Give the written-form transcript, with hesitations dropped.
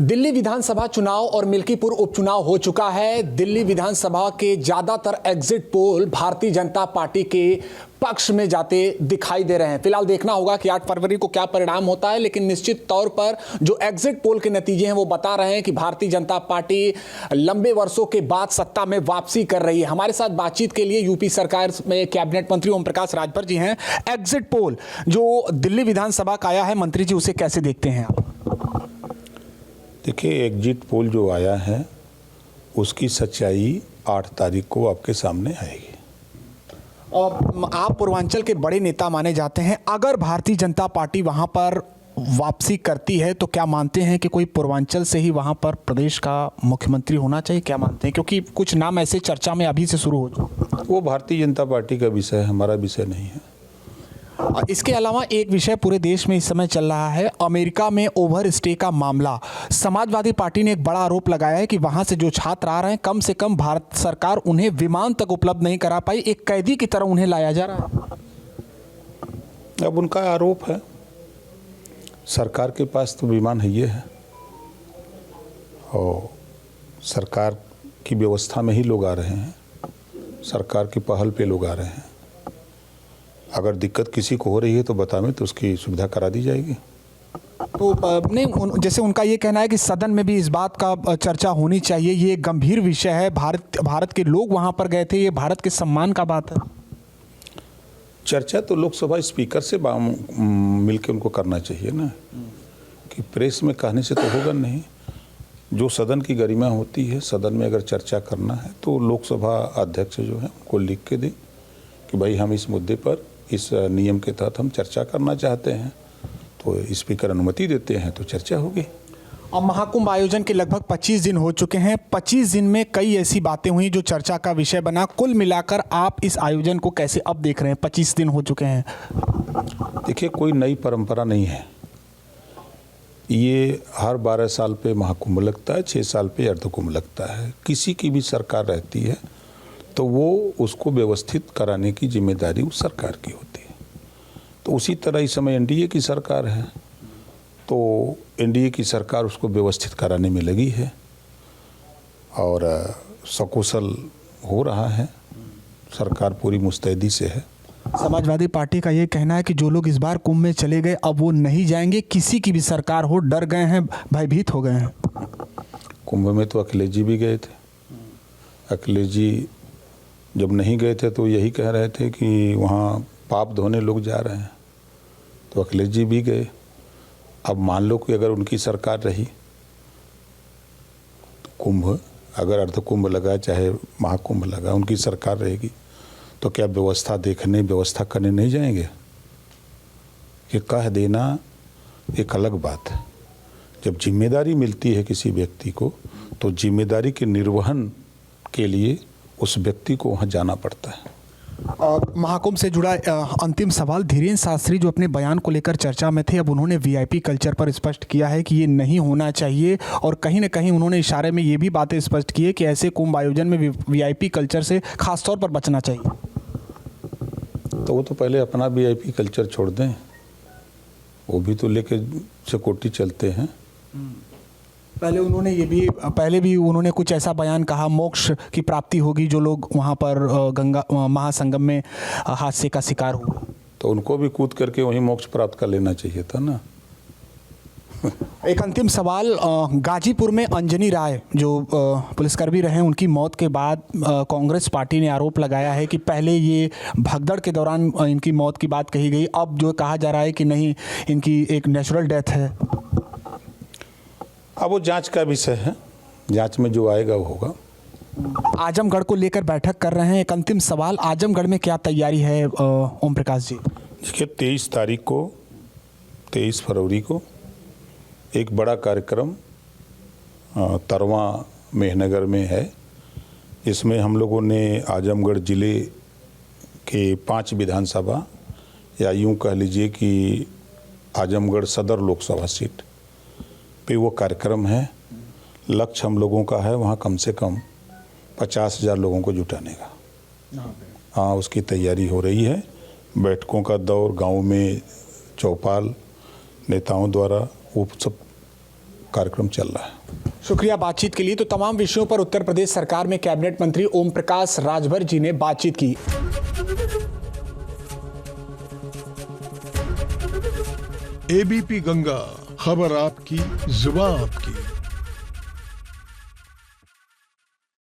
दिल्ली विधानसभा चुनाव और मिल्कीपुर उपचुनाव हो चुका है। दिल्ली विधानसभा के ज्यादातर exit poll Bharatiya Janata party के पक्ष में जाते दिखाई दे रहे हैं। फिलहाल देखना होगा कि 8 फरवरी को क्या परिणाम होता है, लेकिन निश्चित तौर पर जो एग्जिट पोल के नतीजे हैं वो बता रहे हैं कि भारतीय जनता पार्टी लंबे वर्षों के बाद सत्ता में वापसी कर रही है। हमारे साथ बातचीत के लिए यूपी सरकार में कैबिनेट मंत्री ओम प्रकाश राजभर जी हैं। एग्जिट पोल जो दिल्ली विधानसभा का आया है, मंत्री जी उसे कैसे देखते हैं आप? देखिए, एग्जिट पोल जो आया है उसकी सच्चाई 8 तारीख को आपके सामने आएगी। और आप पूर्वांचल के बड़े नेता माने जाते हैं, अगर भारतीय जनता पार्टी वहां पर वापसी करती है तो क्या मानते हैं कि कोई पूर्वांचल से ही वहां पर प्रदेश का मुख्यमंत्री होना चाहिए? क्या मानते हैं, क्योंकि कुछ नाम ऐसे चर्चा में अभी से शुरू हो चुके? वो भारतीय जनता पार्टी का विषय है, हमारा विषय नहीं है। इसके अलावा एक विषय पूरे देश में इस समय चल रहा है, अमेरिका में ओवर स्टे का मामला। समाजवादी पार्टी ने एक बड़ा आरोप लगाया है कि वहां से जो छात्र आ रहे हैं, कम से कम भारत सरकार उन्हें विमान तक उपलब्ध नहीं करा पाई, एक कैदी की तरह उन्हें लाया जा रहा है। अब उनका आरोप है, सरकार के पास तो विमान है ये है और सरकार की व्यवस्था में ही लोग आ रहे हैं, सरकार की पहल पे लोग आ रहे हैं। अगर दिक्कत किसी को हो रही है तो बतावें तो उसकी सुविधा करा दी जाएगी। तो नहीं, जैसे उनका ये कहना है कि सदन में भी इस बात का चर्चा होनी चाहिए, ये गंभीर विषय है, भारत के लोग वहां पर गए थे, ये भारत के सम्मान का बात है। चर्चा तो लोकसभा स्पीकर से मिलकर उनको करना चाहिए ना, कि प्रेस में कहने से तो होगा नहीं। जो सदन की गरिमा होती है, सदन में अगर चर्चा करना है तो लोकसभा अध्यक्ष जो है उनको लिख के दें कि भाई हम इस मुद्दे पर इस नियम के तहत हम चर्चा करना चाहते हैं, तो स्पीकर अनुमति देते हैं तो चर्चा होगी। अब महाकुंभ आयोजन के लगभग 25 दिन हो चुके हैं। 25 दिन में कई ऐसी बातें हुई जो चर्चा का विषय बना। कुल मिलाकर आप इस आयोजन को कैसे अब देख रहे हैं? 25 दिन हो चुके हैं। देखिए, कोई नई परंपरा नहीं है, ये हर 12 साल पे महाकुंभ लगता है, 6 साल पे अर्धकुंभ लगता है। किसी की भी सरकार रहती है तो वो उसको व्यवस्थित कराने की जिम्मेदारी उस सरकार की होती है। तो उसी तरह इस समय एनडीए की सरकार है, तो एनडीए की सरकार उसको व्यवस्थित कराने में लगी है और सकुशल हो रहा है, सरकार पूरी मुस्तैदी से है। समाजवादी पार्टी का ये कहना है कि जो लोग इस बार कुंभ में चले गए अब वो नहीं जाएंगे, किसी की भी सरकार हो, डर गए हैं, भयभीत हो गए हैं। कुंभ में तो अखिलेश जी भी गए थे। अखिलेश जी जब नहीं गए थे तो यही कह रहे थे कि वहाँ पाप धोने लोग जा रहे हैं, तो अखिलेश जी भी गए। अब मान लो कि अगर उनकी सरकार रही तो कुंभ, अगर अर्धकुंभ लगा चाहे महाकुंभ लगा, उनकी सरकार रहेगी तो क्या व्यवस्था देखने, व्यवस्था करने नहीं जाएंगे? ये कह देना एक अलग बात है। जब जिम्मेदारी मिलती है किसी व्यक्ति को तो जिम्मेदारी के निर्वहन के लिए उस व्यक्ति को वहाँ जाना पड़ता है। महाकुंभ से जुड़ा अंतिम सवाल, धीरेन्द्र शास्त्री जो अपने बयान को लेकर चर्चा में थे, अब उन्होंने वीआईपी कल्चर पर स्पष्ट किया है कि ये नहीं होना चाहिए और कहीं ना कहीं उन्होंने इशारे में ये भी बातें स्पष्ट की है कि ऐसे कुंभ आयोजन में वीआईपी कल्चर से खास तौर पर बचना चाहिए। तो वो तो पहले अपना वीआईपी कल्चर छोड़ दें, वो भी तो लेके सिक्योरिटी चलते हैं। पहले भी उन्होंने कुछ ऐसा बयान कहा, मोक्ष की प्राप्ति होगी जो लोग वहाँ पर गंगा महासंगम में हादसे का शिकार हुए, तो उनको भी कूद करके वहीं मोक्ष प्राप्त कर लेना चाहिए था ना। एक अंतिम सवाल, गाजीपुर में अंजनी राय जो पुलिसकर्मी रहे, उनकी मौत के बाद कांग्रेस पार्टी ने आरोप लगाया है कि पहले ये भगदड़ के दौरान इनकी मौत की बात कही गई, अब जो कहा जा रहा है कि नहीं, इनकी एक नेचुरल डेथ है। अब वो जांच का विषय है, जांच में जो आएगा वो होगा। आजमगढ़ को लेकर बैठक कर रहे हैं, एक अंतिम सवाल, आजमगढ़ में क्या तैयारी है ओम प्रकाश जी? देखिए, 23 फरवरी को एक बड़ा कार्यक्रम तरवा मेहनगर में है। इसमें हम लोगों ने आजमगढ़ ज़िले के 5 विधानसभा, या यूँ कह लीजिए कि आजमगढ़ सदर लोकसभा सीट पे वो कार्यक्रम है। लक्ष्य हम लोगों का है वहाँ कम से कम 50,000 लोगों को जुटाने का। हाँ, उसकी तैयारी हो रही है। बैठकों का दौर, गांव में चौपाल नेताओं द्वारा वो सब कार्यक्रम चल रहा है। शुक्रिया बातचीत के लिए। तो तमाम विषयों पर उत्तर प्रदेश सरकार में कैबिनेट मंत्री ओम प्रकाश राजभर जी ने बातचीत की। एबीपी गंगा, खबर आपकी, जुबान आपकी।